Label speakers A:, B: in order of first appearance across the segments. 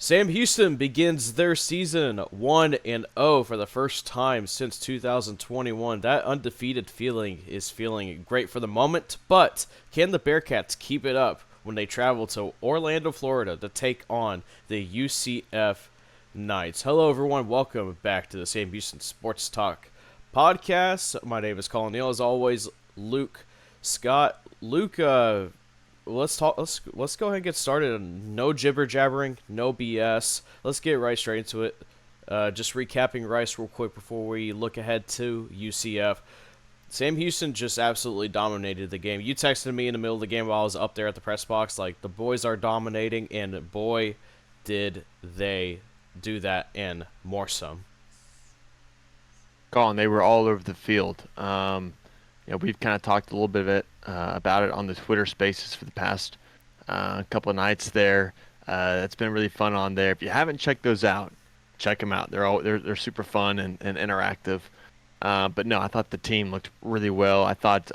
A: Sam Houston begins their season 1-0 for the first time since 2021. That undefeated feeling is feeling great for the moment, but can the Bearkats keep it up when they travel to Orlando, Florida to take on the UCF Knights? Hello, everyone. Welcome back to the Sam Houston Sports Talk podcast. My name is Collin. As always, Luke Scott. Luke, let's talk. Let's go ahead and get started. No jibber jabbering, no BS. Let's get right straight into it. Just recapping Rice real quick before we look ahead to UCF. Sam Houston just absolutely dominated the game. You texted me in the middle of the game while I was up there at the press box, like the boys are dominating, and boy, did they do that and more some.
B: Colin, they were all over the field. We've kind of talked a little bit of it about it on the Twitter Spaces for the past couple of nights there. It's been really fun on there. If you haven't checked those out, check them out. They're super fun and interactive. But no, I thought the team looked really well. I thought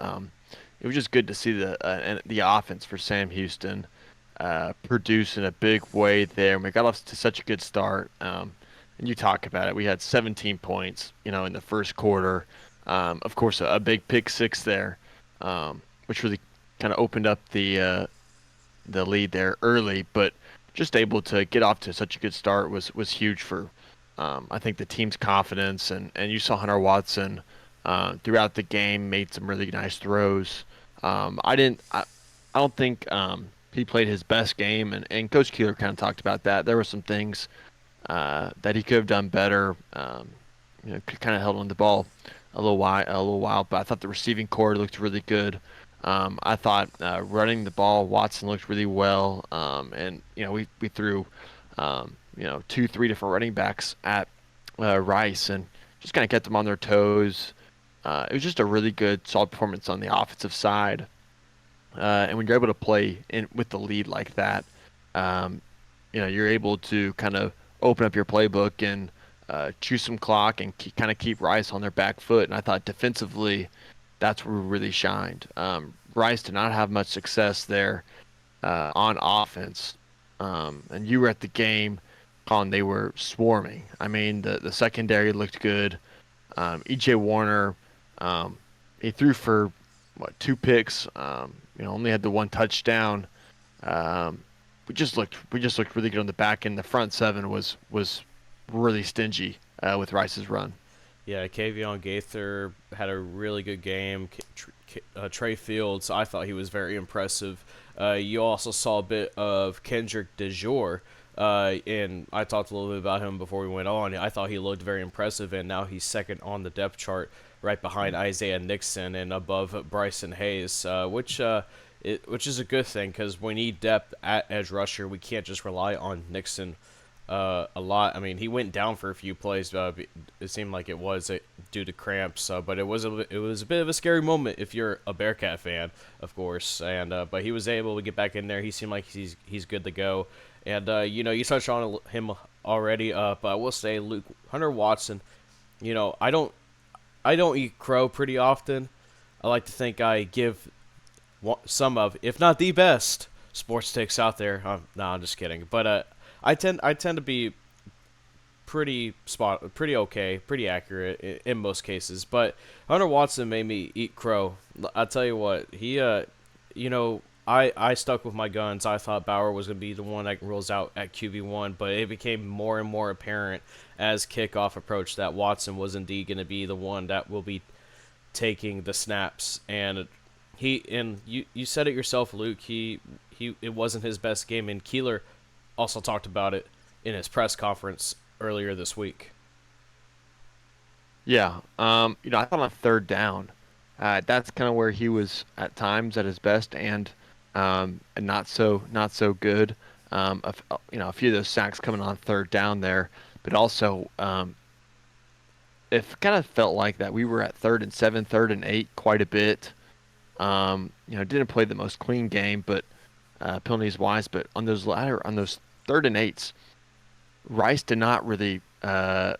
B: it was just good to see the offense for Sam Houston produce in a big way there. And we got off to such a good start. And you talk about it. We had 17 points, in the first quarter. Of course, a big pick six there, which really kind of opened up the lead there early. But just able to get off to such a good start was huge for, I think, the team's confidence. And you saw Hunter Watson throughout the game made some really nice throws. I don't think he played his best game, and Coach Keeler kind of talked about that. There were some things that he could have done better. Kind of held on the ball a little while, but I thought the receiving core looked really good. I thought running the ball, Watson looked really well, and we threw 2-3 different running backs at Rice and just kind of kept them on their toes. It was just a really good, solid performance on the offensive side. And when you're able to play in with the lead like that, you're able to kind of open up your playbook and choose some clock and kind of keep Rice on their back foot. And I thought defensively, that's where we really shined. Rice did not have much success there on offense. And you were at the game, Colin, they were swarming. I mean, the secondary looked good. E.J. Warner, he threw for, two picks. Only had the one touchdown. We just looked really good on the back end. The front seven was really stingy with Rice's run.
A: Yeah, Kavion Gaither had a really good game. Trey Fields, I thought he was very impressive. You also saw a bit of Kendrick DeJour, and I talked a little bit about him before we went on. I thought he looked very impressive, and now he's second on the depth chart, right behind Isaiah Nixon and above Bryson Hayes, which is a good thing because we need depth at edge rusher. We can't just rely on Nixon a lot. I mean, he went down for a few plays. It seemed like it was due to cramps, but it was a bit of a scary moment if you're a Bearkat fan, of course. And but he was able to get back in there. He seemed like he's good to go. And you touched on him already. But I will say, Luke, Hunter Watson. I don't eat crow pretty often. I like to think I give some of, if not the best, sports takes out there. No, I'm just kidding. But I tend to be pretty okay, pretty accurate in most cases. But Hunter Watson made me eat crow. I'll tell you what, he I stuck with my guns. I thought Bauer was going to be the one that rolls out at QB1, but it became more and more apparent as kickoff approached that Watson was indeed going to be the one that will be taking the snaps. And you said it yourself, Luke. It wasn't his best game, and Keeler also talked about it in his press conference earlier this week.
B: Yeah, I thought on third down, that's kind of where he was at times at his best and not so good. A few of those sacks coming on third down there, but also it kind of felt like that we were at 3rd and 7, 3rd and 8 quite a bit. Didn't play the most clean game, but penalties wise, but on those 3rd and 8s, Rice did not really have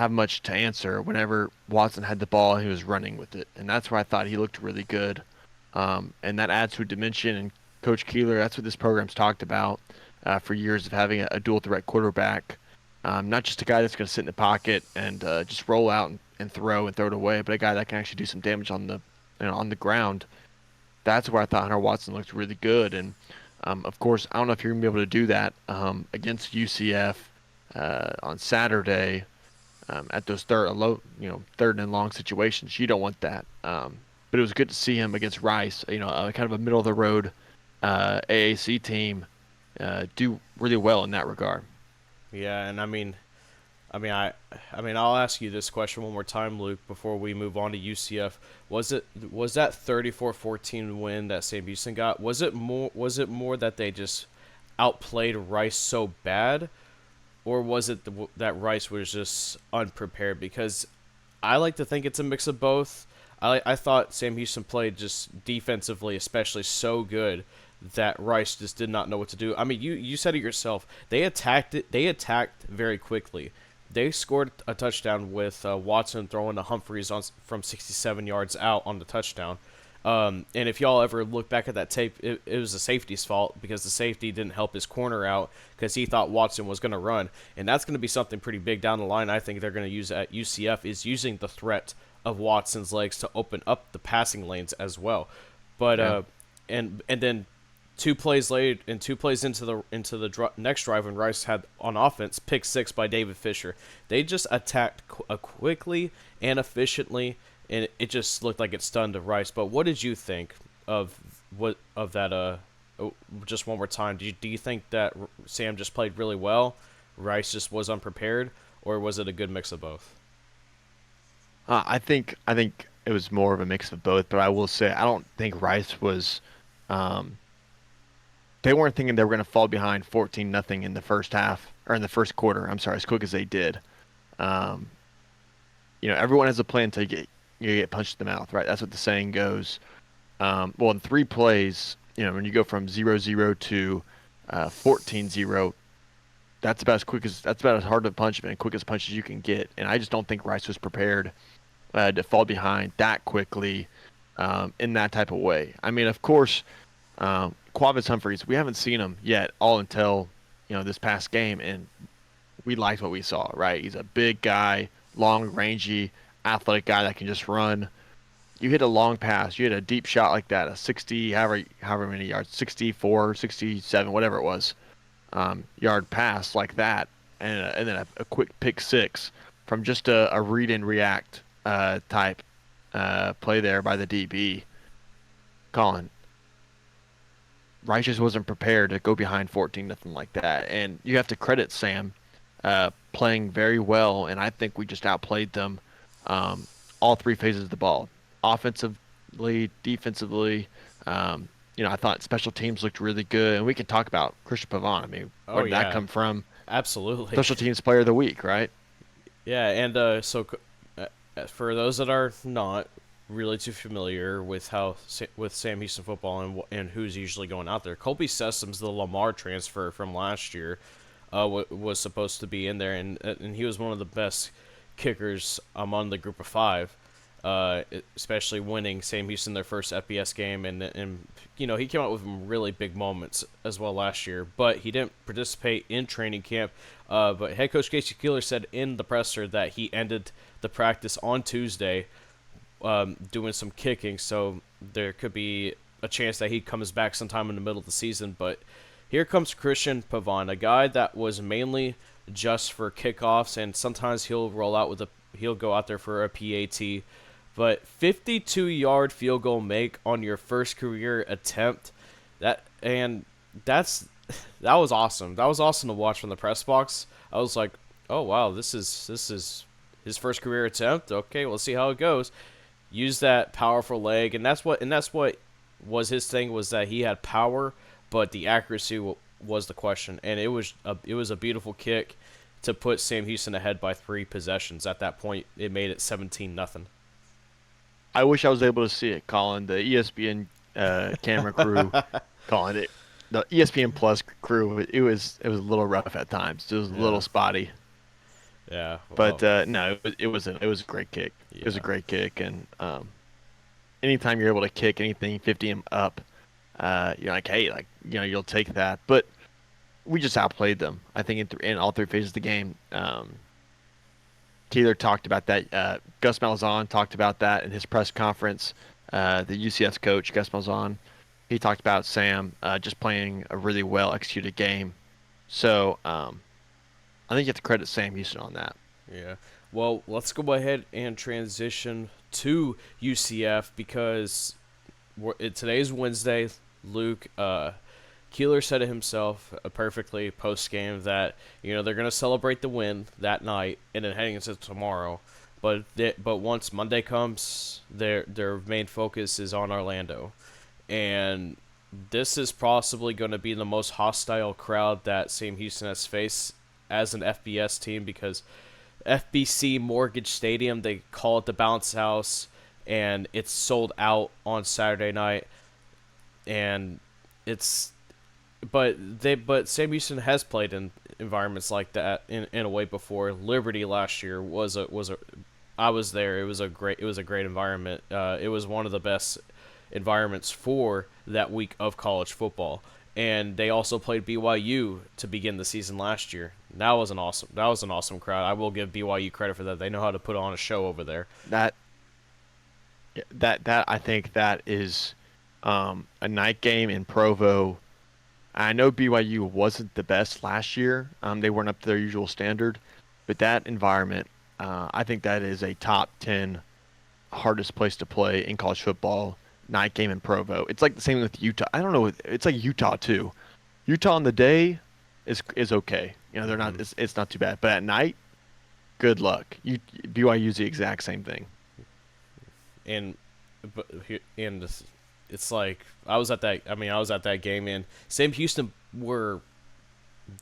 B: much to answer whenever Watson had the ball and he was running with it, and that's where I thought he looked really good. And that adds to a dimension. And Coach Keeler, that's what this program's talked about. for years of having a dual threat quarterback. Not just a guy that's going to sit in the pocket and just roll out and throw it away, but a guy that can actually do some damage on the ground. That's where I thought Hunter Watson looked really good. And of course, I don't know if you're going to be able to do that against UCF on Saturday at those third and long situations. You don't want that. But it was good to see him against Rice, kind of a middle of the road AAC team do really well in that regard.
A: Yeah, and I'll ask you this question one more time, Luke, before we move on to UCF. Was that 34-14 win that Sam Houston got? Was it more that they just outplayed Rice so bad, or was it that Rice was just unprepared? Because I like to think it's a mix of both. I thought Sam Houston played just defensively, especially so good that Rice just did not know what to do. I mean, you said it yourself. They attacked it. They attacked very quickly. They scored a touchdown with Watson throwing to Humphreys from 67 yards out on the touchdown. And if y'all ever look back at that tape, it was the safety's fault because the safety didn't help his corner out because he thought Watson was going to run. And that's going to be something pretty big down the line. I think they're going to use at UCF is using the threat of Watson's legs to open up the passing lanes as well. But
B: Yeah.
A: and then 2 plays late and 2 plays into the next drive when Rice had on offense pick six by David Fisher. They just attacked quickly and efficiently, and it just looked like it stunned Rice. But what did you think of that? Just one more time. Do you think that Sam just played really well, Rice just was unprepared, or was it a good mix of both?
B: I think it was more of a mix of both, but I will say I don't think Rice was. Um, they weren't thinking they were going to fall behind 14-0 in the first half or in the first quarter. I'm sorry, as quick as they did. Um, everyone has a plan until you get punched in the mouth, right? That's what the saying goes. Well, in 3 plays, when you go from 0-0 to 14-0, that's about as hard to punch and quick as punch as you can get. And I just don't think Rice was prepared to fall behind that quickly in that type of way. I mean, of course, Quavis Humphreys, we haven't seen him yet all until this past game, and we liked what we saw. Right, he's a big guy, long, rangy, athletic guy that can just run. You hit a long pass, you hit a deep shot like that, a 60, however many yards, 64, 67, whatever it was, yard pass like that, and then a quick pick six from just a read and react type play there by the DB. Colin, Rice just wasn't prepared to go behind 14, nothing like that. And you have to credit Sam playing very well, and I think we just outplayed them all 3 phases of the ball. Offensively, defensively, I thought special teams looked really good, and we can talk about Christian Pavon. I mean,
A: Oh
B: where did that
A: yeah,
B: come from?
A: absolutely.
B: Special teams player of the week, right?
A: Yeah, and for those that are not really too familiar with with Sam Houston football and who's usually going out there, Colby Sessoms, the Lamar transfer from last year, was supposed to be in there, and he was one of the best kickers among the group of five, especially winning Sam Houston their first FBS game, and he came out with some really big moments as well last year, but he didn't participate in training camp. But head coach Casey Keeler said in the presser that he ended the practice on Tuesday, doing some kicking, so there could be a chance that he comes back sometime in the middle of the season. But here comes Christian Pavon, a guy that was mainly just for kickoffs, and sometimes he'll go out there for a PAT. But 52-yard field goal make on your first career attempt, that was awesome. That was awesome to watch from the press box. I was like, oh wow, this is his first career attempt. Okay, we'll see how it goes. Use that powerful leg, and that's what was his thing, was that he had power, but the accuracy was the question. And it was a beautiful kick to put Sam Houston ahead by 3 possessions. At that point, it made it 17-0.
B: I wish I was able to see it, Colin. The ESPN camera crew, Colin, the ESPN Plus crew, it was a little rough at times. It was a little
A: Yeah,
B: spotty,
A: yeah.
B: but
A: Well,
B: no, it was a great kick. It was a
A: yeah.
B: great kick, and anytime you're able to kick anything 50 and up, you're like, hey, like you'll take that. But we just outplayed them. I think in all three phases of the game. Keeler talked about that. Gus Malzahn talked about that in his press conference. The UCF coach, Gus Malzahn, he talked about Sam just playing a really well executed game. So I think you have to credit Sam Houston on that.
A: Yeah. Well, let's go ahead and transition to UCF because today's Wednesday. Luke, Keeler said it himself perfectly post game that they're gonna celebrate the win that night and then heading into tomorrow, but once Monday comes, their main focus is on Orlando, and this is possibly going to be the most hostile crowd that Sam Houston has faced as an FBS team because FBC Mortgage Stadium, they call it the Bounce House, and it's sold out on Saturday night, and it's but Sam Houston has played in environments like that in a way before. Liberty last year was a I was there. It was a great environment. It was one of the best environments for that week of college football. And they also played BYU to begin the season last year. That was an awesome crowd. I will give BYU credit for that. They know how to put on a show over there.
B: That that I think that is a night game in Provo. I know BYU wasn't the best last year. They weren't up to their usual standard, but that environment, I think that is a top 10 hardest place to play in college football. Night game in Provo. It's like the same with Utah. I don't know. It's like Utah too. Utah on the day is okay. They're not.
A: Hmm.
B: It's not too bad. But at night, good luck. BYU's the exact same thing.
A: And and it's like I was at that. I mean, I was at that game, and Sam Houston were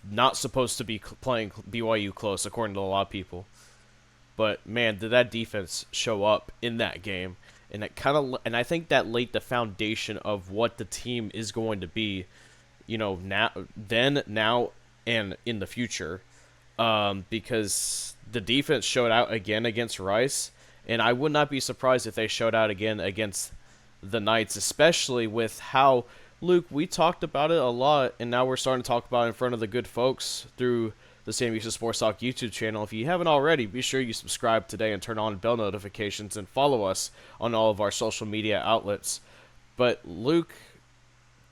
A: not supposed to be playing BYU close, according to a lot of people. But man, did that defense show up in that game, and I think that laid the foundation of what the team is going to be, now, and in the future, because the defense showed out again against Rice, and I would not be surprised if they showed out again against the Knights, especially with how Luke, we talked about it a lot, and now we're starting to talk about it in front of the good folks through the Sam Houston Sports Talk YouTube channel. If you haven't already, be sure you subscribe today and turn on bell notifications and follow us on all of our social media outlets. But Luke,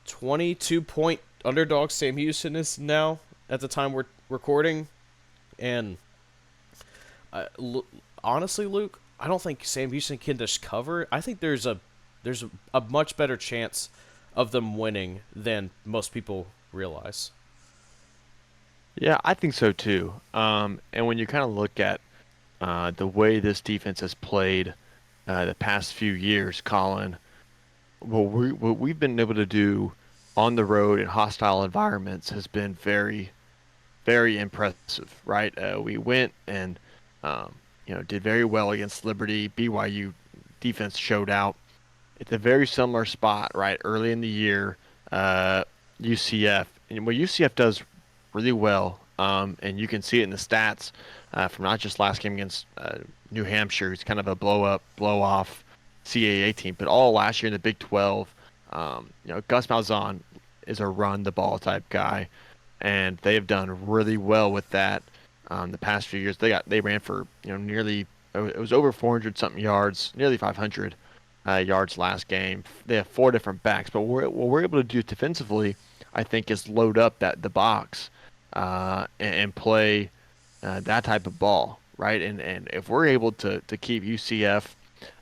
A: 22-point underdog Sam Houston is now at the time we're recording, and uh, honestly, Luke, I don't think Sam Houston can just cover. I think there's a much better chance of them winning than most people realize.
B: Yeah, I think so too. And when you kind of look at the way this defense has played the past few years, Colin, what we've been able to do on the road in hostile environments has been very, very impressive, right? We went and did very well against Liberty. BYU defense showed out. It's a very similar spot, right? Early in the year, UCF, and what UCF does really well, and you can see it in the stats from not just last game against New Hampshire. It's kind of a blow up, blow off CAA team, but all last year in the Big 12. Gus Malzahn is a run the ball type guy, and they have done really well with that. The past few years, they ran for nearly, it was over 400 something yards, nearly 500 yards last game. They have four different backs, but what we're able to do defensively, I think, is load up the box and play that type of ball, right? And if we're able to keep UCF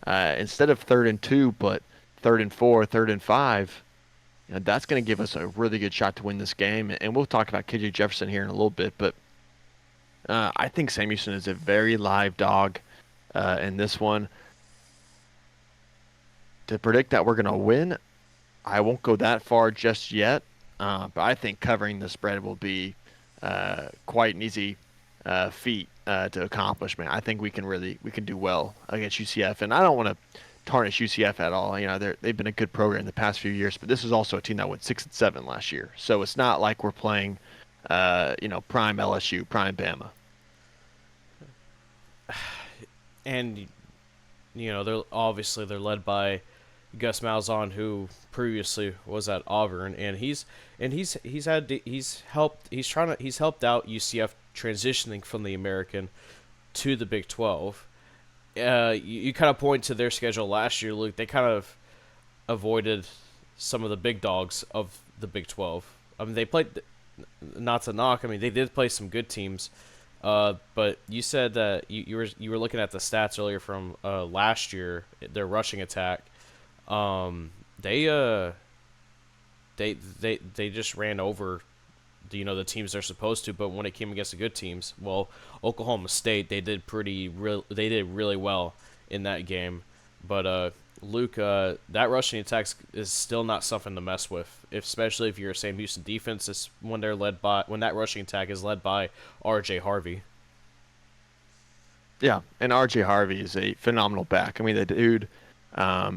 B: instead of 3rd and 2, but 3rd and 4, 3rd and 5, that's going to give us a really good shot to win this game. And we'll talk about KJ Jefferson here in a little bit, but I think Sam Houston is a very live dog in this one. To predict that we're going to win, I won't go that far just yet, but I think covering the spread will be quite an easy feat to accomplish. Man, I think we can do well against UCF, and I don't want to tarnish UCF at all. They've been a good program the past few years, but this is also a team that went 6-7 last year, so it's not like we're playing, prime LSU, prime Bama.
A: And they're led by Gus Malzahn, who previously was at Auburn, and he's helped out UCF transitioning from the American to the Big 12. You kind of point to their schedule last year, Luke. They kind of avoided some of the big dogs of the Big 12. I mean, they played, not to knock. I mean, they did play some good teams. But you said that you were looking at the stats earlier from last year, their rushing attack. Um, they they just ran over the teams they're supposed to, but when it came against the good teams, well, Oklahoma State, they did really well in that game. But Luke, that rushing attack is still not something to mess with, especially if you're a Sam Houston defense. Is when that rushing attack is led by R.J. Harvey.
B: Yeah, and R.J. Harvey is a phenomenal back. I mean, the dude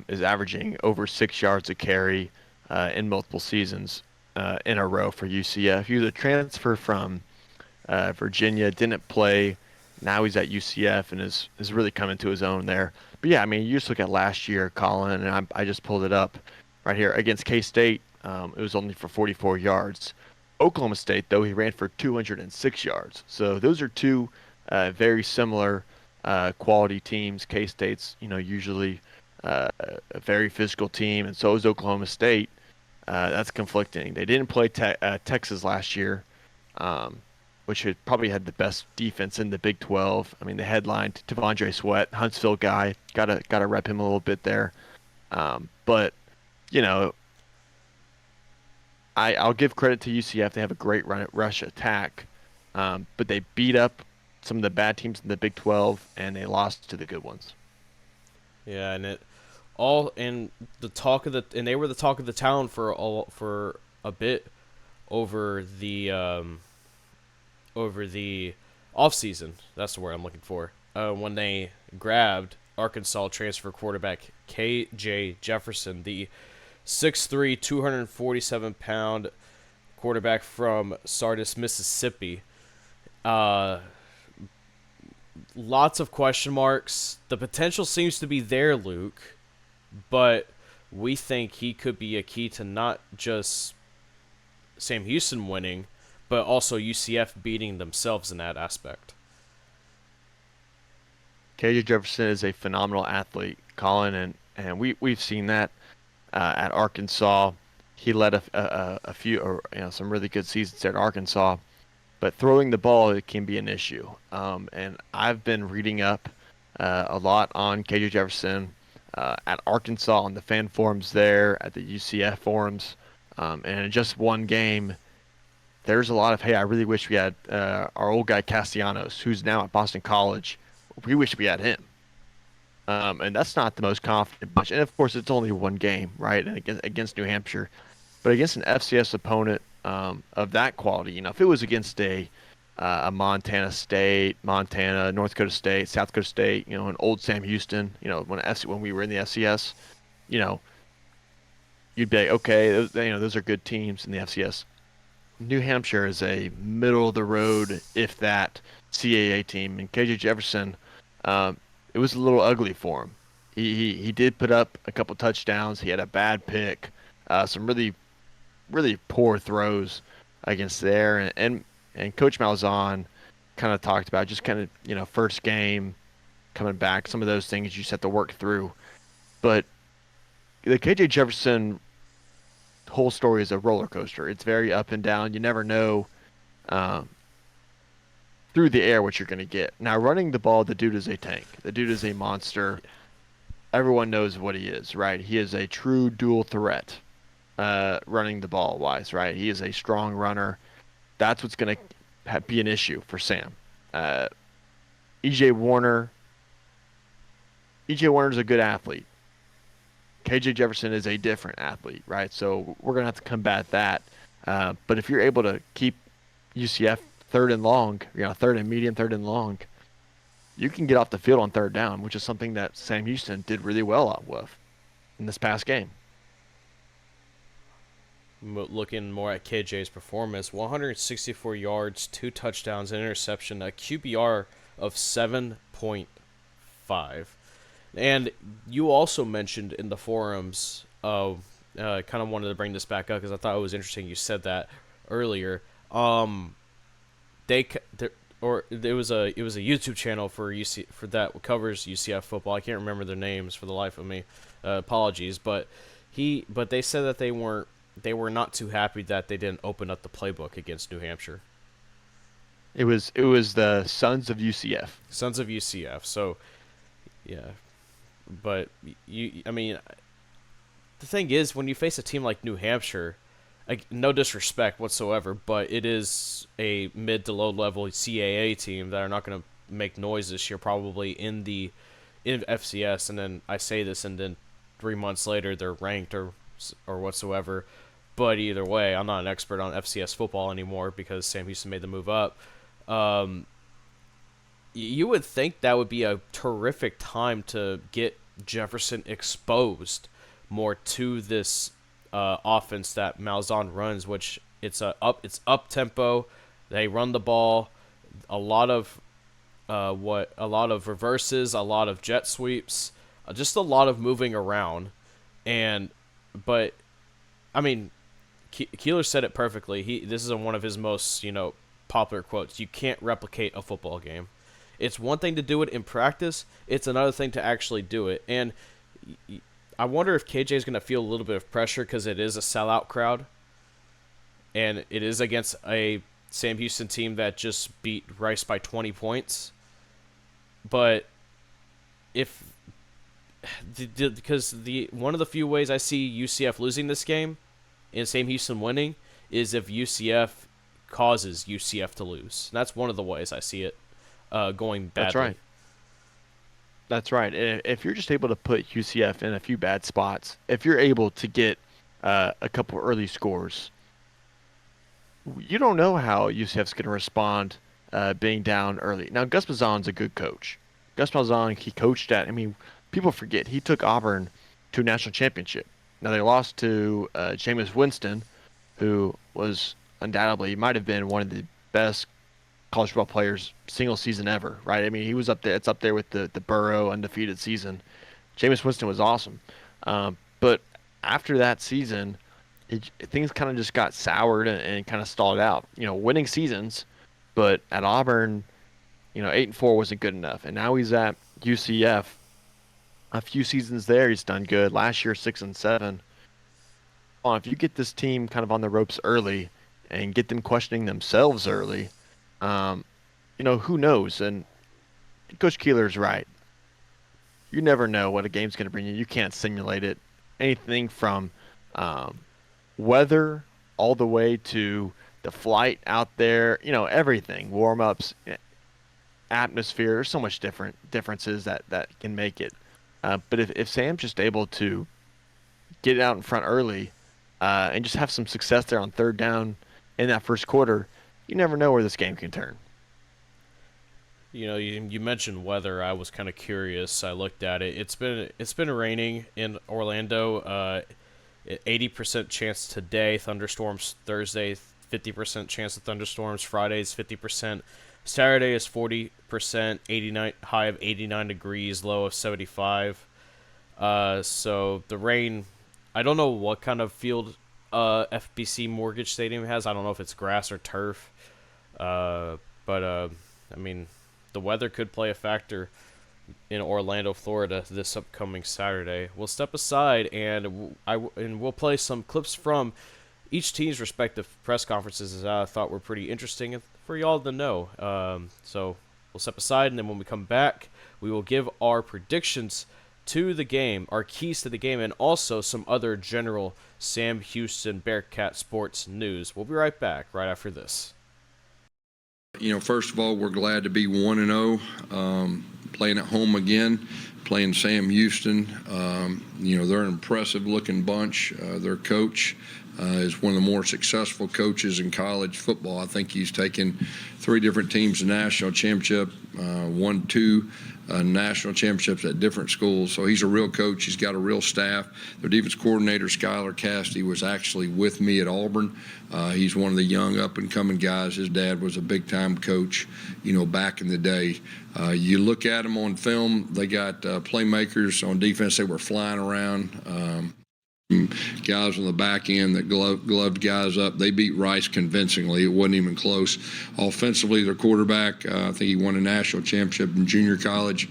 B: is averaging over 6 yards a carry in multiple seasons in a row for UCF. He was a transfer from Virginia, didn't play. Now he's at UCF and is really coming to his own there. But yeah, I mean, you just look at last year, Collin, and I just pulled it up right here against K-State. It was only for 44 yards. Oklahoma State, though, he ran for 206 yards. So those are two very similar quality teams. K-State's, usually a very physical team, and so is Oklahoma State. That's conflicting. They didn't play Texas last year, which had probably had the best defense in the Big 12. I mean, they headlined T'Vondre Sweat, Huntsville guy. Gotta rep him a little bit there. But you know, I'll give credit to UCF. They have a great rush attack, but they beat up some of the bad teams in the Big 12, and they lost to the good ones.
A: Yeah, and it all and the talk of the and they were the talk of the town for a bit over the off season. That's the word I'm looking for. When they grabbed Arkansas transfer quarterback KJ Jefferson, the 6'3", 247-pound quarterback from Sardis, Mississippi. Lots of question marks. The potential seems to be there, Luke, but we think he could be a key to not just Sam Houston winning, but also UCF beating themselves in that aspect.
B: KJ Jefferson is a phenomenal athlete, Colin, and we've seen that at Arkansas. He led a few, or some really good seasons at Arkansas, but throwing the ball, it can be an issue. And I've been reading up a lot on KJ Jefferson at Arkansas on the fan forums there, at the UCF forums, and in just one game, there's a lot of, hey, I really wish we had our old guy Castellanos, who's now at Boston College. We wish we had him. And that's not the most confident bunch. And of course, it's only one game, right? And against New Hampshire, but against an FCS opponent of that quality, if it was against a Montana State, Montana, North Dakota State, South Dakota State, an old Sam Houston, when we were in the FCS, you'd be like, okay, those are good teams in the FCS. New Hampshire is a middle of the road, if that, CAA team, and KJ Jefferson, it was a little ugly for him. He did put up a couple touchdowns. He had a bad pick, some really really poor throws against there, and Coach Malzahn kind of talked about just kind of first game coming back, some of those things you just have to work through. But the KJ Jefferson whole story is a roller coaster. It's very up and down. You never know through the air what you're going to get. Now, running the ball, the dude is a tank. The dude is a monster. Everyone knows what he is, right? He is a true dual threat running the ball wise, right? He is a strong runner. That's what's going to be an issue for Sam. EJ Warner is a good athlete. KJ Jefferson is a different athlete, right? So we're going to have to combat that. But if you're able to keep UCF third and long, third and medium, third and long, you can get off the field on third down, which is something that Sam Houston did really well with in this past game.
A: Looking more at KJ's performance, 164 yards, 2 touchdowns, an interception, a QBR of 7.5. And you also mentioned in the forums, kind of wanted to bring this back up because I thought it was interesting. You said that earlier. Um, they c- there, or it was a YouTube channel for UC for that covers UCF football. I can't remember their names for the life of me. Apologies, but they said that they were not too happy that they didn't open up the playbook against New Hampshire.
B: It was the Sons of UCF.
A: Sons of UCF. So yeah, but I mean, the thing is, when you face a team like New Hampshire, like, no disrespect whatsoever, but it is a mid to low level CAA team that are not going to make noise this year, probably in FCS. And then I say this, and then 3 months later they're ranked or whatsoever. But either way, I'm not an expert on FCS football anymore because Sam Houston made the move up. Um, you would think that would be a terrific time to get Jefferson exposed more to this offense that Malzahn runs, which it's up tempo. They run the ball, a lot of a lot of reverses, a lot of jet sweeps, just a lot of moving around, and but I mean, Keeler said it perfectly. This is one of his most popular quotes. You can't replicate a football game. It's one thing to do it in practice. It's another thing to actually do it. And I wonder if KJ is going to feel a little bit of pressure because it is a sellout crowd, and it is against a Sam Houston team that just beat Rice by 20 points. But if because the one of the few ways I see UCF losing this game and Sam Houston winning is if UCF causes UCF to lose. And that's one of the ways I see it going badly.
B: That's right. That's right. If you're just able to put UCF in a few bad spots, if you're able to get a couple early scores, you don't know how UCF's going to respond being down early. Now, Gus Malzahn's a good coach. Gus Malzahn, he coached at, I mean, people forget, he took Auburn to a national championship. Now, they lost to Jameis Winston, who was undoubtedly, might have been one of the best college football players single season ever, right? I mean, he was up there. It's up there with the Burrow undefeated season. Jameis Winston was awesome, but after that season, things kind of just got soured and kind of stalled out. Winning seasons, but at Auburn, 8-4 wasn't good enough, and now he's at UCF. A few seasons there, he's done good. Last year, 6-7. If you get this team kind of on the ropes early and get them questioning themselves early, who knows? And Coach Keeler's right. You never know what a game's going to bring you. You can't simulate it. Anything from weather all the way to the flight out there, everything, warm-ups, atmosphere. There's so much differences that can make it. But if Sam's just able to get it out in front early and just have some success there on third down in that first quarter, you never know where this game can turn.
A: You mentioned weather. I was kind of curious. I looked at it. It's been raining in Orlando. 80% chance today. Thunderstorms Thursday. 50% chance of thunderstorms. Friday's 50%. Saturday is 40%. 89 high of 89 degrees. Low of 75. So the rain. I don't know what kind of field FBC Mortgage Stadium has. I don't know if it's grass or turf. But I mean, the weather could play a factor in Orlando, Florida this upcoming Saturday. We'll step aside and we'll play some clips from each team's respective press conferences that I thought were pretty interesting for y'all to know. So we'll step aside, and then when we come back, we will give our predictions to the game, our keys to the game, and also some other general Sam Houston Bearkat sports news. We'll be right back right after this.
C: First of all, we're glad to be 1-0, playing at home again, playing Sam Houston. They're an impressive-looking bunch. Their coach is one of the more successful coaches in college football. I think he's taken 3 different teams to national championship, 2 national championships at different schools. So he's a real coach. He's got a real staff. Their defense coordinator, Skylar Cassidy, was actually with me at Auburn. He's one of the young up-and-coming guys. His dad was a big-time coach, back in the day. You look at them on film, they got playmakers on defense. They were flying around. Guys on the back end that gloved guys up. They beat Rice convincingly. It wasn't even close. Offensively, their quarterback, I think he won a national championship in junior college.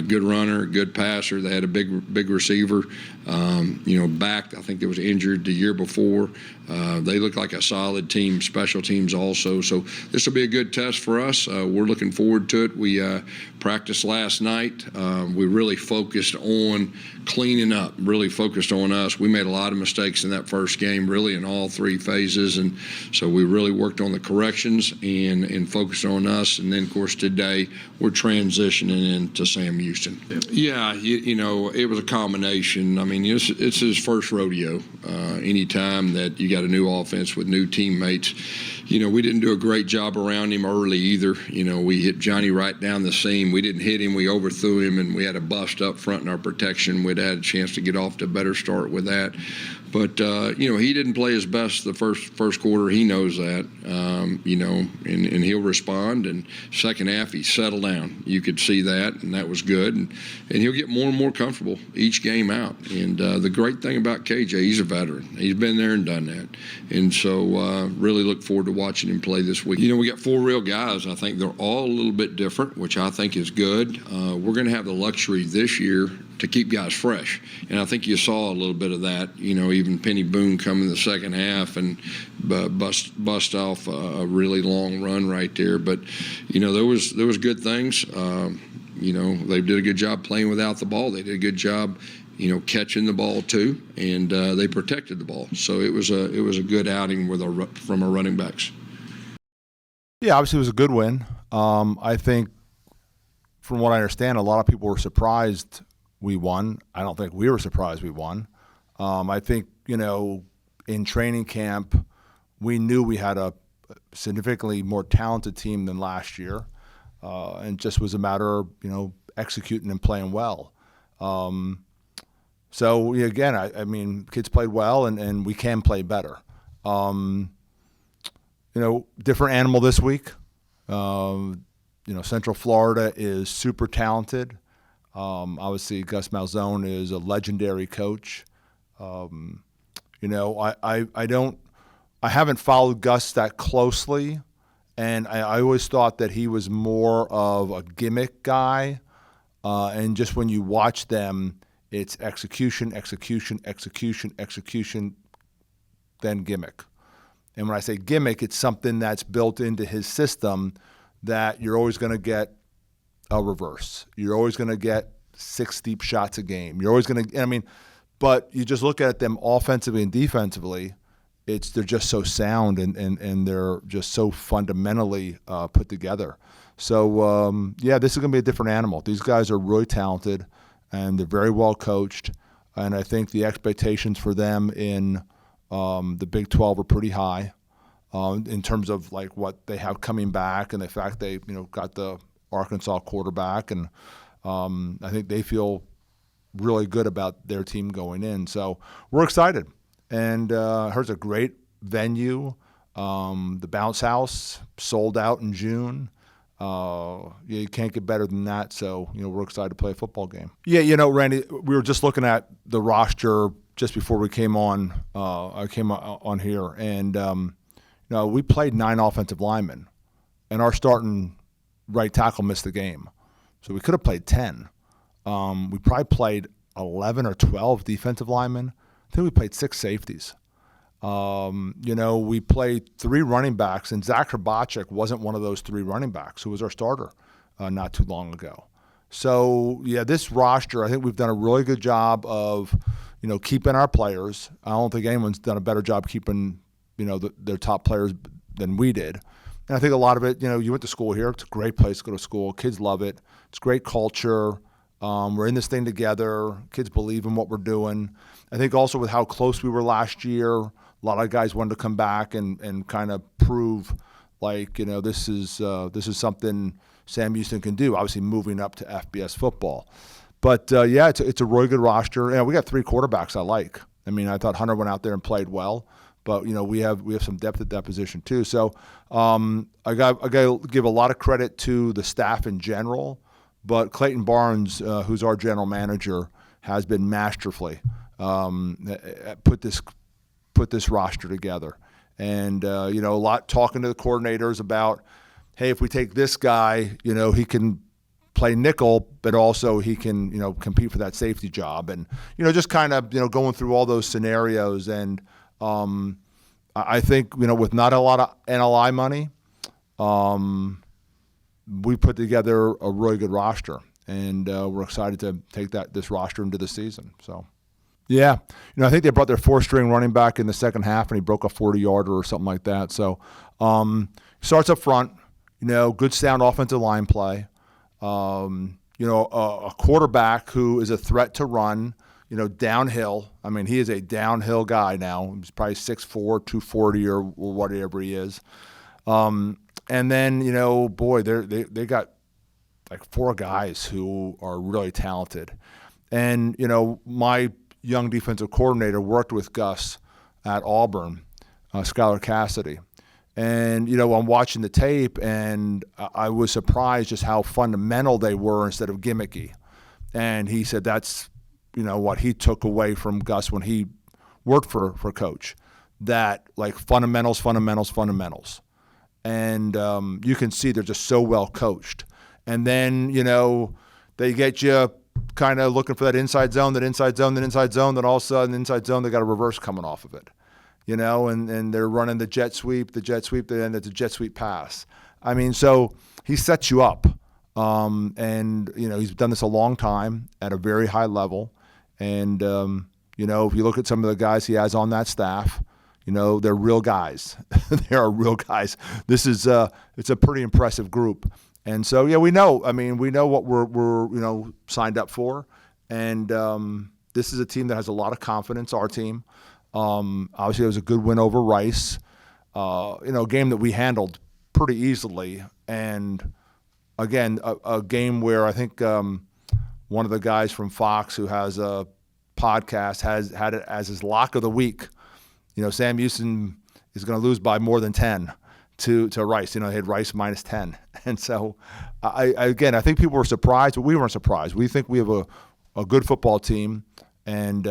C: Good runner, good passer. They had a big receiver. Back, I think they was injured the year before. They look like a solid team, special teams also. So this will be a good test for us. We're looking forward to it. We practiced last night. We really focused on cleaning up, really focused on us. We made a lot of mistakes in that first game, really in all three phases. And so we really worked on the corrections and focused on us. And then, of course, today we're transitioning into Sam Houston. Yeah, it was a combination. I mean, it's his first rodeo. Anytime that you got a new offense with new teammates, we didn't do a great job around him early either. We hit Johnny right down the seam. We didn't hit him. We overthrew him, and we had a bust up front in our protection. We'd had a chance to get off to a better start with that. But, he didn't play his best the first quarter. He knows that, and he'll respond. And second half, he settled down. You could see that, and that was good. And he'll get more and more comfortable each game out. And the great thing about KJ, he's a veteran. He's been there and done that. And so really look forward to watching him play this week. We got four real guys. I think they're all a little bit different, which I think is good. We're going to have the luxury this year to keep guys fresh. And I think you saw a little bit of that, even Penny Boone come in the second half and bust off a really long run right there. But, there was good things. They did a good job playing without the ball. They did a good job, catching the ball too, and they protected the ball. So it was a good outing from our running backs.
D: Yeah, obviously it was a good win. I think, from what I understand, a lot of people were surprised we won. I don't think we were surprised we won. I think, in training camp, we knew we had a significantly more talented team than last year, and just was a matter of, executing and playing well. So, again, I mean, kids played well, and we can play better. Different animal this week. Central Florida is super talented. Obviously, Gus Malzahn is a legendary coach. I haven't followed Gus that closely, and I always thought that he was more of a gimmick guy. And just when you watch them, it's execution, then gimmick. And when I say gimmick, it's something that's built into his system that you're always going to get a reverse. You're always going to get 6 deep shots a game. You're always going to, but you just look at them offensively and defensively, they're just so sound and they're just so fundamentally put together. So, this is going to be a different animal. These guys are really talented and they're very well coached. And I think the expectations for them in the Big 12 are pretty high in terms of like what they have coming back and the fact they got the Arkansas quarterback, and I think they feel really good about their team going in. So we're excited, and here's a great venue. The Bounce House sold out in June. You can't get better than that. So we're excited to play a football game. Yeah, Randy, we were just looking at the roster just before we came on. I came on here, and we played 9 offensive linemen, and our starting right tackle missed the game. So we could have played 10. We probably played 11 or 12 defensive linemen. I think we played 6 safeties. We played 3 running backs, and Zach Hrabacek wasn't one of those 3 running backs who was our starter not too long ago. So, this roster, I think we've done a really good job of, keeping our players. I don't think anyone's done a better job keeping, their top players than we did. And I think a lot of it, you went to school here. It's a great place to go to school. Kids love it. It's great culture. We're in this thing together. Kids believe in what we're doing. I think also with how close we were last year, a lot of guys wanted to come back and kind of prove, this is something Sam Houston can do, obviously moving up to FBS football. But, it's a really good roster. We got 3 quarterbacks I like. I mean, I thought Hunter went out there and played well. But we have some depth at that position too. So I got to give a lot of credit to the staff in general, But Clayton Barnes, who's our general manager, has been masterfully put this roster together. And, a lot talking to the coordinators about, hey, if we take this guy, he can play nickel, but also he can, compete for that safety job. And, just kind of, going through all those scenarios. And I think, with not a lot of NLI money, we put together a really good roster. And we're excited to take this roster into the season. So, yeah. I think they brought their four-string running back in the second half, and he broke a 40-yarder or something like that. So, starts up front, good sound offensive line play. A quarterback who is a threat to run, downhill. I mean, he is a downhill guy now. He's probably 6'4", 240 or whatever he is. And then, they got like four guys who are really talented. And, my young defensive coordinator worked with Gus at Auburn, Skylar Cassidy. And, I'm watching the tape, and I was surprised just how fundamental they were instead of gimmicky. And he said that's, what he took away from Gus when he worked for Coach, that like fundamentals. And you can see they're just so well coached. And then, they get you kind of looking for that inside zone, then all of a sudden inside zone, they got a reverse coming off of it. And they're running the jet sweep, then it's a jet sweep pass. I mean, so he sets you up. And, he's done this a long time at a very high level. And, if you look at some of the guys he has on that staff, they're real guys. They are real guys. This is it's a pretty impressive group. And so, yeah, we know what we're signed up for. And this is a team that has a lot of confidence, our team. Obviously, it was a good win over Rice, a game that we handled pretty easily. And, again, a game where I think one of the guys from Fox who has a podcast has had it as his lock of the week. Sam Houston is going to lose by more than 10 to Rice. They had Rice minus 10. And so, I think people were surprised, but we weren't surprised. We think we have a good football team, and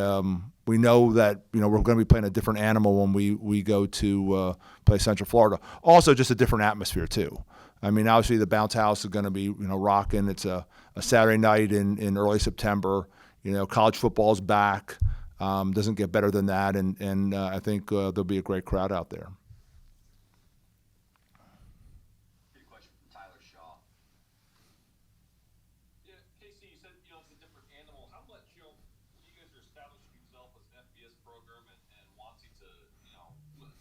D: we know that we're going to be playing a different animal when we go to play Central Florida. Also, just a different atmosphere too. I mean, obviously the bounce house is going to be rocking. It's a Saturday night in early September. College football's back. Doesn't get better than that, and I think there'll be a great crowd out there.
E: Good question from Tyler Shaw.
F: Yeah, Casey, you said it's a different animal. How much you guys are establishing yourself as an FBS program and wanting to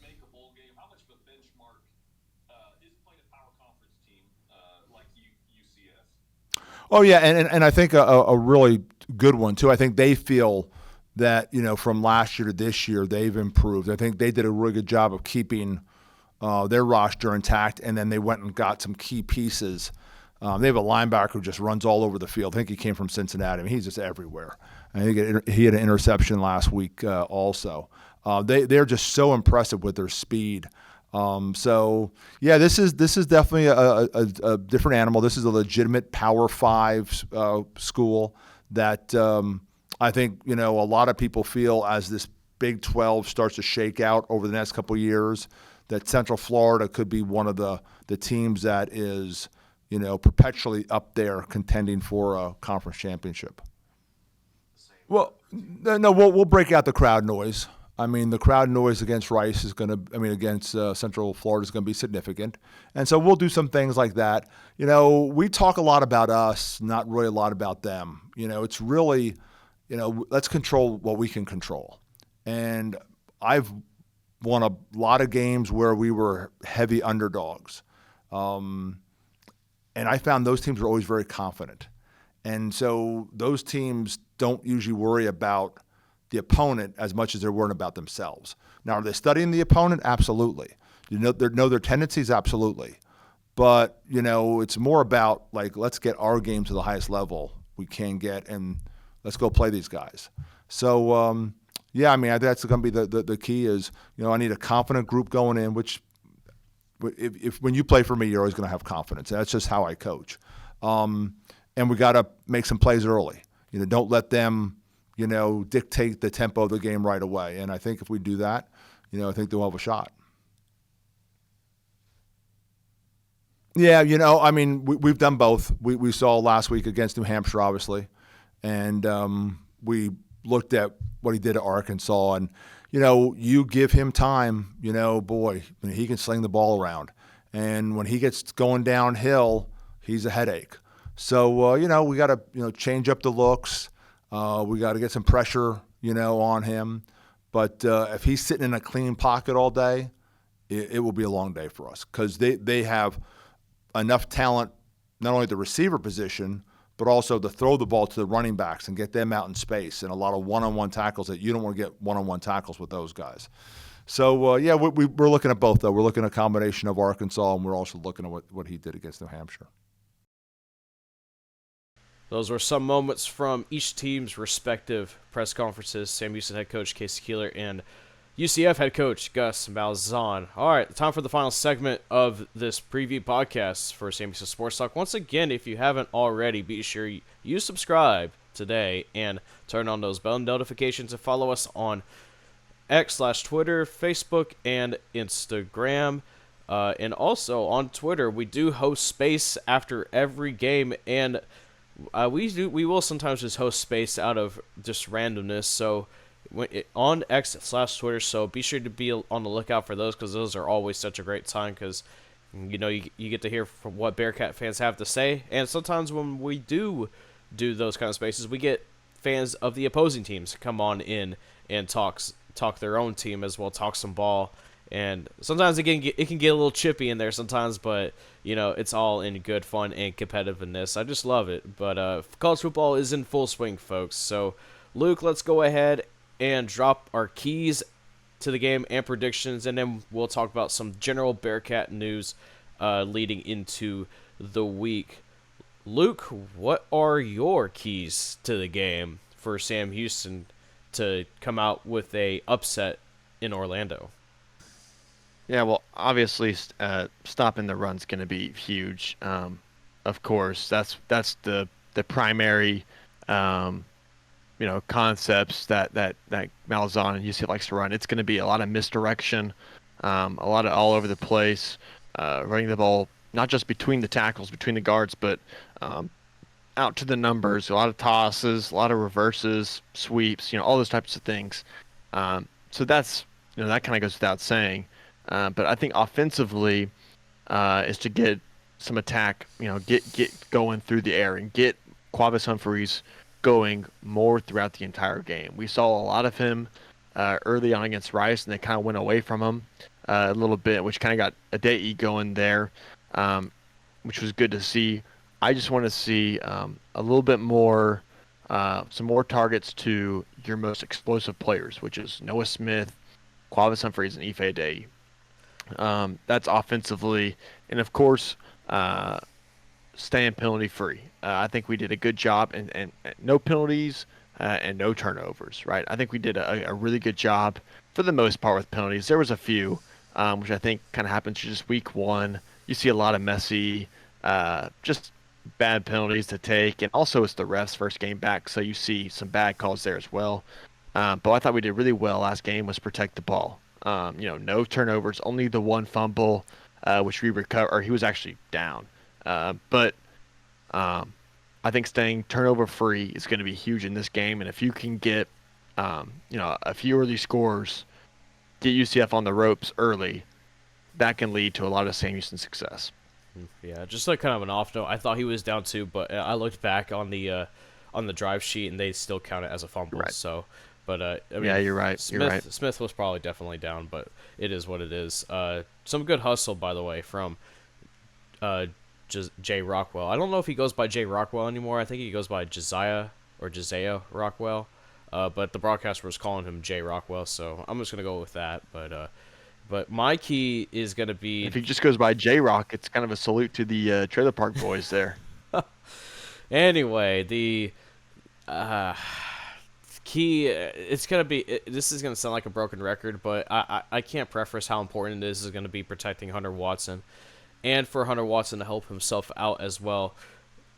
F: make a bowl game? How much of a benchmark is playing a power conference team like UCF?
D: Oh yeah, and I think a really good one too. I think they feel that from last year to this year they've improved. I think they did a really good job of keeping their roster intact, and then they went and got some key pieces. They have a linebacker who just runs all over the field. I think he came from Cincinnati. I mean, he's just everywhere. I think he had an interception last week also. They're just so impressive with their speed. So yeah, this is definitely a different animal. This is a legitimate Power 5 school that I think a lot of people feel as this Big 12 starts to shake out over the next couple of years, that Central Florida could be one of the teams that is perpetually up there contending for a conference championship. Well, no, we'll break out the crowd noise. I mean, the crowd noise against Rice is against Central Florida is going to be significant. And so we'll do some things like that. We talk a lot about us, not really a lot about them. It's really, let's control what we can control. And I've won a lot of games where we were heavy underdogs. And I found those teams were always very confident. And so those teams don't usually worry about the opponent as much as they're worrying about themselves. Now, are they studying the opponent? Absolutely. Know their tendencies? Absolutely. But, it's more about, let's get our game to the highest level we can get, and let's go play these guys. So, yeah, I mean, that's going to be the key is, I need a confident group going in, which if when you play for me, you're always going to have confidence. That's just how I coach. and we got to make some plays early. Don't let them, dictate the tempo of the game right away. And I think if we do that, I think they'll have a shot. Yeah, we've done both. We saw last week against New Hampshire, obviously, and we looked at what he did at Arkansas. And, you give him time, boy, he can sling the ball around. And when he gets going downhill, he's a headache. So, we got to, change up the looks. We got to get some pressure, on him. But if he's sitting in a clean pocket all day, it will be a long day for us because they have enough talent, not only at the receiver position, but also to throw the ball to the running backs and get them out in space and a lot of one-on-one tackles that you don't want to get one-on-one tackles with those guys. So, we're looking at both, though. We're looking at a combination of Arkansas, and we're also looking at what he did against New Hampshire.
A: Those were some moments from each team's respective press conferences. Sam Houston head coach Casey Keeler and UCF head coach Gus Malzahn. All right, time for the final segment of this preview podcast for Sam Houston Sports Talk. Once again, if you haven't already, be sure you subscribe today and turn on those bell notifications and follow us on X/Twitter, Facebook, and Instagram. And also on Twitter, we do host space after every game, and we will sometimes just host space out of just randomness. So on X/Twitter, so be sure to be on the lookout for those because those are always such a great time because you get to hear from what Bearcat fans have to say, and sometimes when we do those kind of spaces, we get fans of the opposing teams come on in and talk their own team as well, talk some ball. And sometimes it can get a little chippy in there sometimes, but it's all in good fun and competitiveness. I just love it. But college football is in full swing, folks. So Luke, let's go ahead and drop our keys to the game and predictions, and then we'll talk about some general Bearcat news leading into the week. Luke, what are your keys to the game for Sam Houston to come out with a upset in Orlando?
B: Yeah, well, obviously, stopping the run's going to be huge. Of course, that's the primary, concepts that Malzahn and UCF likes to run. It's going to be a lot of misdirection, a lot of all over the place, running the ball not just between the tackles, between the guards, but out to the numbers. A lot of tosses, a lot of reverses, sweeps, all those types of things. So that's that kind of goes without saying. But I think offensively is to get some attack, get going through the air and get Quavis Humphreys going more throughout the entire game. We saw a lot of him early on against Rice, and they kind of went away from him a little bit, which kind of got Adai going there, which was good to see. I just want to see a little bit more, some more targets to your most explosive players, which is Noah Smith, Quavis Humphreys, and Ife Adai. That's offensively, and of course, staying penalty free. I think we did a good job, and no penalties and no turnovers. Right? I think we did a really good job for the most part with penalties. There was a few, which I think kind of happens just week one. You see a lot of messy, just bad penalties to take, and also it's the refs' first game back, so you see some bad calls there as well. But I thought we did really well last game was protect the ball. No turnovers, only the one fumble, which we recovered, or he was actually down. But I think staying turnover free is going to be huge in this game. And if you can get, a few early scores, get UCF on the ropes early, that can lead to a lot of Sam Houston success.
A: Yeah, just like kind of an off note, I thought he was down too, but I looked back on the drive sheet and they still count it as a fumble.
B: Right.
A: So. But I mean,
B: yeah, you're right.
A: Smith was probably definitely down, but it is what it is. Some good hustle, by the way, from Jay Rockwell. I don't know if he goes by Jay Rockwell anymore. I think he goes by Josiah Rockwell. But the broadcaster was calling him Jay Rockwell, so I'm just gonna go with that. But my key is gonna be
B: if he just goes by J Rock, it's kind of a salute to the Trailer Park Boys there.
A: Anyway, the key, it's going to be, this is going to sound like a broken record, but I can't preface how important this is going to be protecting Hunter Watson and for Hunter Watson to help himself out as well.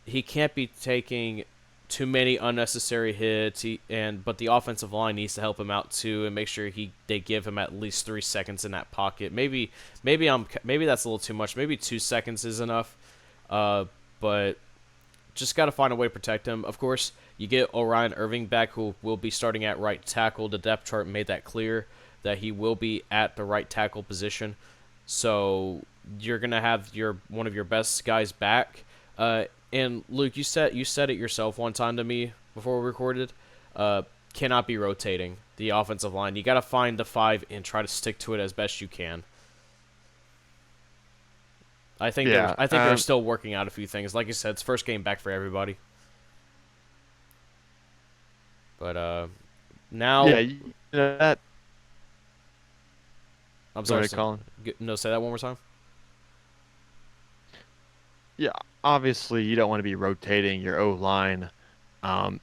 A: he can't be taking too many unnecessary hits. But the offensive line needs to help him out too and make sure they give him at least 3 seconds in that pocket. Maybe that's a little too much. Maybe 2 seconds is enough. But just got to find a way to protect him. Of course, you get Orion Irving back, who will be starting at right tackle. The depth chart made that clear that he will be at the right tackle position. So you're gonna have one of your best guys back. And Luke, you said it yourself one time to me before we recorded. Cannot be rotating the offensive line. You got to find the 5 and try to stick to it as best you can. I think they're still working out a few things. Like you said, it's first game back for everybody. But now,
B: Yeah, you know that.
A: I'm sorry,
B: Colin.
A: No, say that one more time.
B: Yeah, obviously you don't want to be rotating your O-line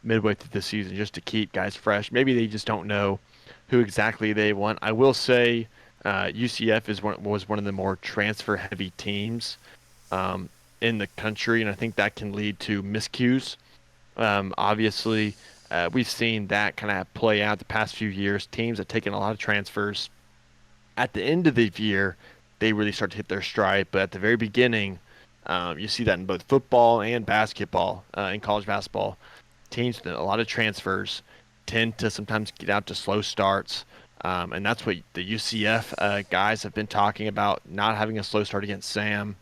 B: midway through the season just to keep guys fresh. Maybe they just don't know who exactly they want. I will say UCF was one of the more transfer-heavy teams in the country, and I think that can lead to miscues. Obviously, we've seen that kind of play out the past few years. Teams have taken a lot of transfers. At the end of the year, they really start to hit their stride, but at the very beginning, you see that in both football and basketball, in college basketball. Teams with a lot of transfers tend to sometimes get out to slow starts, and that's what the UCF guys have been talking about, not having a slow start against Sam.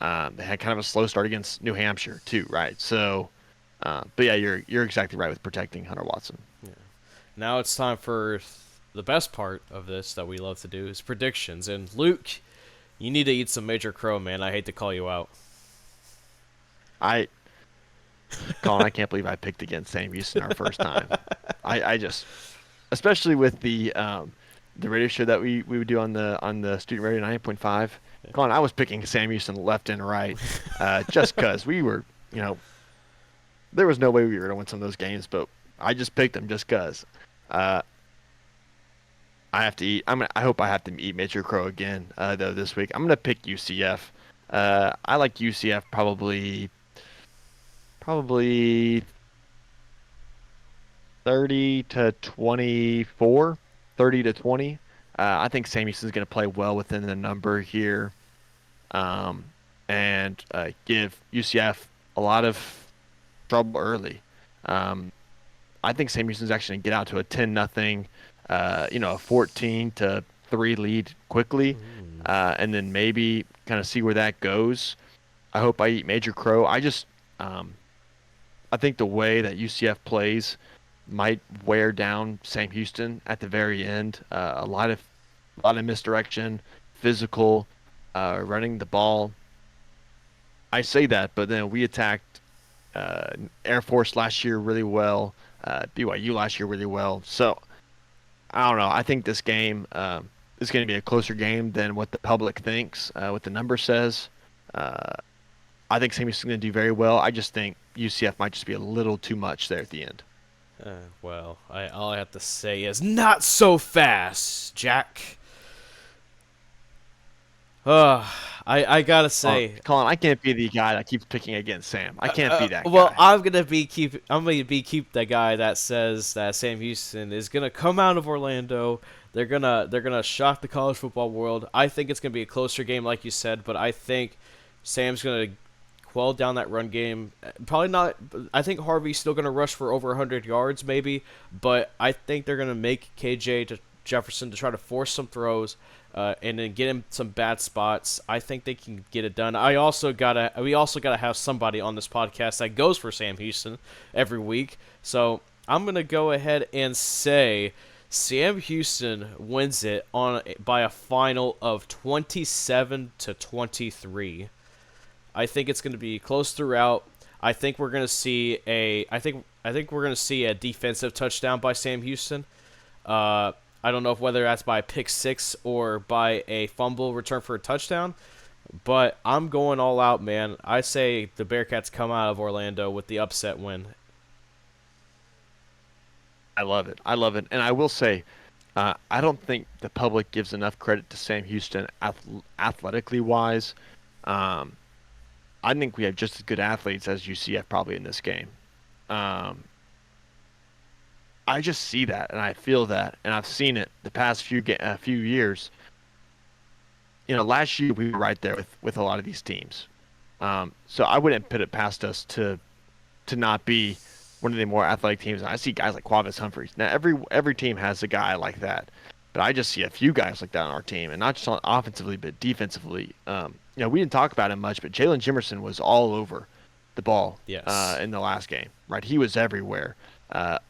B: They had kind of a slow start against New Hampshire too, right? So, but yeah, you're exactly right with protecting Hunter Watson.
A: Yeah. Now it's time for the best part of this that we love to do is predictions. And Luke, you need to eat some Major Crow, man. I hate to call you out.
B: Colin, I can't believe I picked against Sam Houston our first time. I just, especially with the radio show that we would do on the Student Radio 90.5. Colin, I was picking Sam Houston left and right, just because we were, there was no way we were gonna win some of those games, but I just picked them just because. I have to eat. I hope I have to eat Major Crow again though this week. I'm gonna pick UCF. I like UCF probably 30 to 24, 30 to 20. I think Sam Houston's gonna play well within the number here, and give UCF a lot of trouble early. I think Sam Houston's actually gonna get out to a 10-0. A 14-3 lead quickly, and then maybe kind of see where that goes. I hope I eat Major Crow. I think the way that UCF plays might wear down Sam Houston at the very end. A lot of misdirection, physical, running the ball. I say that, but then we attacked Air Force last year really well, BYU last year really well. So I don't know. I think this game is going to be a closer game than what the public thinks, what the number says. I think Sam Houston's going to do very well. I just think UCF might just be a little too much there at the end.
A: All I have to say is not so fast, Jack. I gotta say,
B: Colin, I can't be the guy that keeps picking against Sam. I can't be that guy.
A: Well, I'm gonna keep the guy that says that Sam Houston is gonna come out of Orlando. They're gonna shock the college football world. I think it's gonna be a closer game, like you said, but I think Sam's gonna quell down that run game. Probably not. I think Harvey's still gonna rush for over 100 yards, maybe, but I think they're gonna make KJ to Jefferson to try to force some throws. And then get him some bad spots. I think they can get it done. We also gotta have somebody on this podcast that goes for Sam Houston every week. So I'm gonna go ahead and say Sam Houston wins it by a final of 27-23. I think it's gonna be close throughout. I think we're gonna see a defensive touchdown by Sam Houston. I don't know whether that's by a pick six or by a fumble return for a touchdown, but I'm going all out, man. I say the Bearkats come out of Orlando with the upset win.
B: I love it. And I will say, I don't think the public gives enough credit to Sam Houston athletically wise. I think we have just as good athletes as UCF probably in this game. I just see that and I feel that, and I've seen it the past few years. Last year we were right there with a lot of these teams. So I wouldn't put it past us to not be one of the more athletic teams. And I see guys like Quavis Humphreys. Now every team has a guy like that, but I just see a few guys like that on our team, and not just offensively but defensively. We didn't talk about him much, but Jalen Jimerson was all over the ball.
A: Yes.
B: In the last game, right? He was everywhere.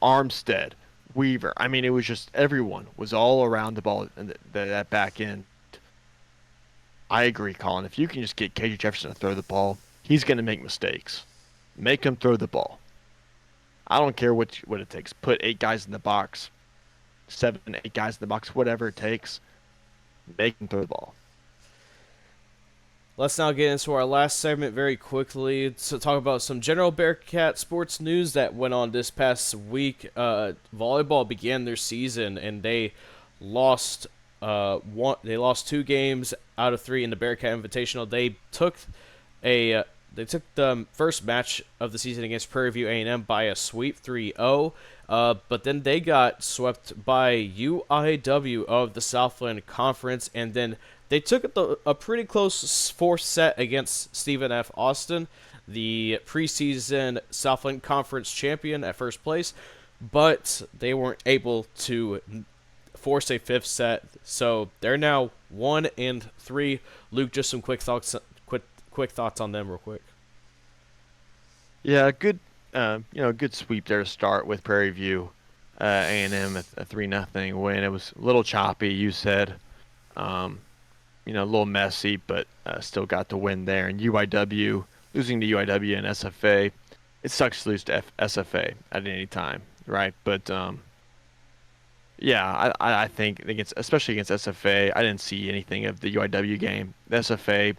B: Armstead, Weaver. I mean, it was just everyone was all around the ball and that back end. I agree, Colin. If you can just get KJ Jefferson to throw the ball, he's going to make mistakes. Make him throw the ball. I don't care what it takes. Put 8 guys in the box, 7, 8 guys in the box, whatever it takes. Make him throw the ball.
A: Let's now get into our last segment very quickly to talk about some general Bearkat sports news that went on this past week. Volleyball began their season and they lost They lost 2 games out of 3 in the Bearkat Invitational. They took the first match of the season against Prairie View A&M by a sweep 3-0. But then they got swept by UIW of the Southland Conference, and then they took a pretty close 4th set against Stephen F. Austin, the preseason Southland Conference champion at first place, but they weren't able to force a 5th set, so they're now 1-3. Luke, just some quick thoughts on them real quick.
B: Yeah, good good sweep there to start with Prairie View. A&M a 3-0 win. It was a little choppy, you said. A little messy, but still got the win there. And UIW, losing to UIW and SFA, it sucks to lose to SFA at any time, right? But I think especially against SFA, I didn't see anything of the UIW game. The SFA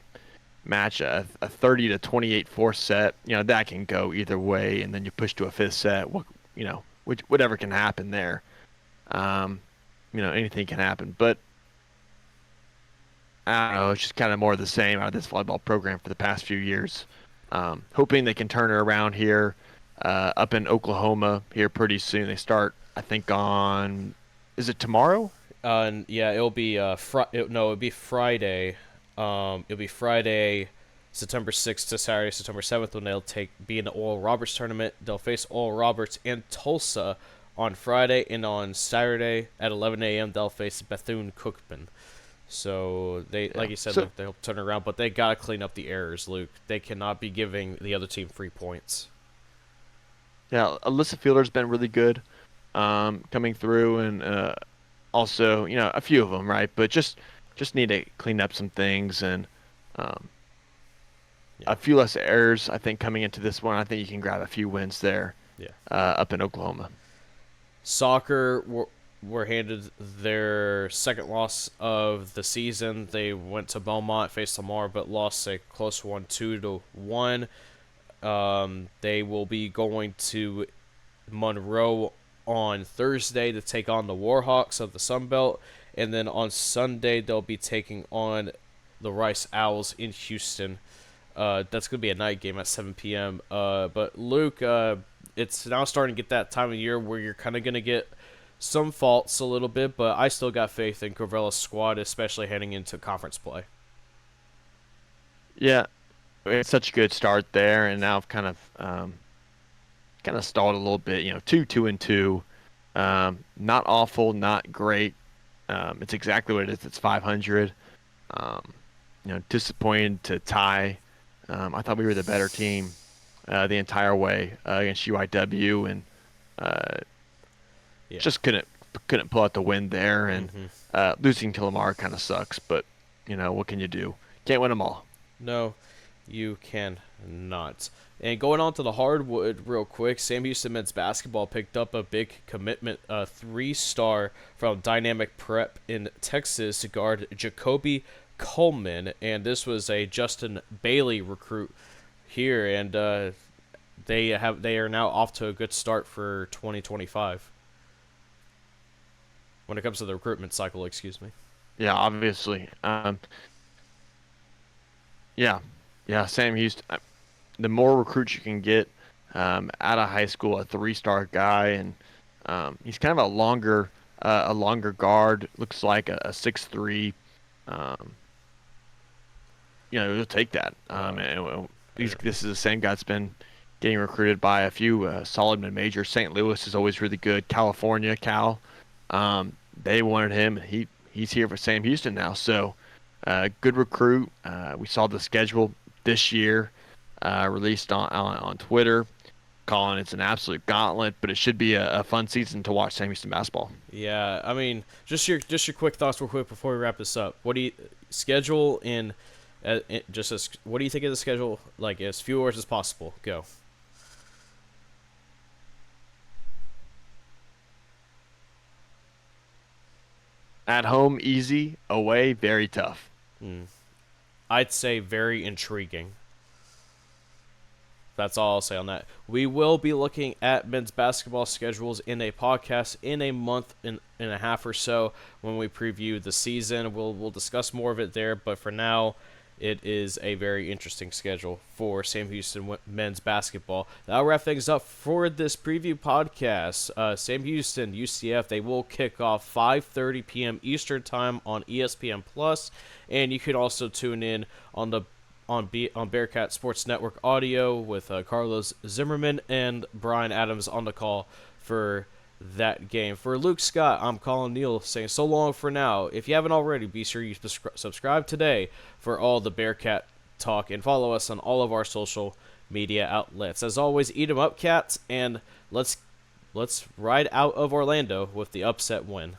B: match, a 30-28 4th set, that can go either way, and then you push to a 5th set. Whatever can happen there. Anything can happen, but I don't know. It's just kind of more of the same out of this volleyball program for the past few years. Hoping they can turn it around here, up in Oklahoma here pretty soon. They start, I think, on. Is it tomorrow?
A: It'll be it'll be Friday. It'll be Friday, September 6th to Saturday, September 7th, when they'll be in the Oral Roberts tournament. They'll face Oral Roberts and Tulsa on Friday, and on Saturday at 11 a.m. they'll face Bethune-Cookman. So like you said, Luke, they'll turn around, but they gotta clean up the errors, Luke. They cannot be giving the other team free points.
B: Yeah, Alyssa Fielder's been really good, coming through, and also a few of them, right? But just need to clean up some things and a few less errors. I think coming into this one, I think you can grab a few wins there.
A: Yeah.
B: Up in Oklahoma.
A: Soccer were handed their 2nd loss of the season. They went to Belmont, faced Lamar, but lost a close one, 2-1. They will be going to Monroe on Thursday to take on the Warhawks of the Sun Belt, and then on Sunday they'll be taking on the Rice Owls in Houston. That's going to be a night game at 7 p.m. But Luke, it's now starting to get that time of year where you're kind of going to get some faults a little bit, but I still got faith in Corvella's squad, especially heading into conference play.
B: Yeah, it's such a good start there, and now I've kind of stalled a little bit. 2-2-2, not awful, not great. It's exactly what it is. It's 500. Disappointed to tie. I thought we were the better team the entire way against UIW, and just couldn't pull out the win there. And losing to Lamar kind of sucks, but what can you do? Can't win them all.
A: No, you cannot. And going on to the hardwood real quick, Sam Houston men's basketball picked up a big commitment, a 3-star from Dynamic Prep in Texas to guard Jacoby Coleman, and this was a Justin Bailey recruit here, and they are now off to a good start for 2025 when it comes to the recruitment cycle. Excuse me.
B: Yeah, obviously. Yeah, Sam Houston. The more recruits you can get out of high school, a 3-star guy, and he's kind of a longer guard. Looks like a 6'3". Um, You'll take that. This is the same guy that's been getting recruited by a few solid mid-majors. St. Louis is always really good. California, they wanted him. He's here for Sam Houston now. So, good recruit. We saw the schedule this year released on Twitter. Collin, it's an absolute gauntlet, but it should be a fun season to watch Sam Houston basketball.
A: Yeah, I mean, just your quick thoughts real quick before we wrap this up. What do you schedule in? What do you think of the schedule? Like as few hours as possible. Go.
B: At home, easy. Away, very tough.
A: I'd say very intriguing. That's all I'll say on that. We will be looking at men's basketball schedules in a podcast in a month and a half or so when we preview the season. We'll discuss more of it there, but for now, it is a very interesting schedule for Sam Houston men's basketball. That'll wrap things up for this preview podcast. Sam Houston, UCF, they will kick off 5:30 p.m. Eastern Time on ESPN Plus, and you can also tune in on Bearkat Sports Network Audio with Carlos Zimmerman and Brian Adams on the call for that game. For Luke Scott, I'm Collin Neal saying so long for now. If you haven't already, be sure you subscribe today for all the Bearkat talk and follow us on all of our social media outlets. As always, eat 'em up, Cats, and let's ride out of Orlando with the upset win.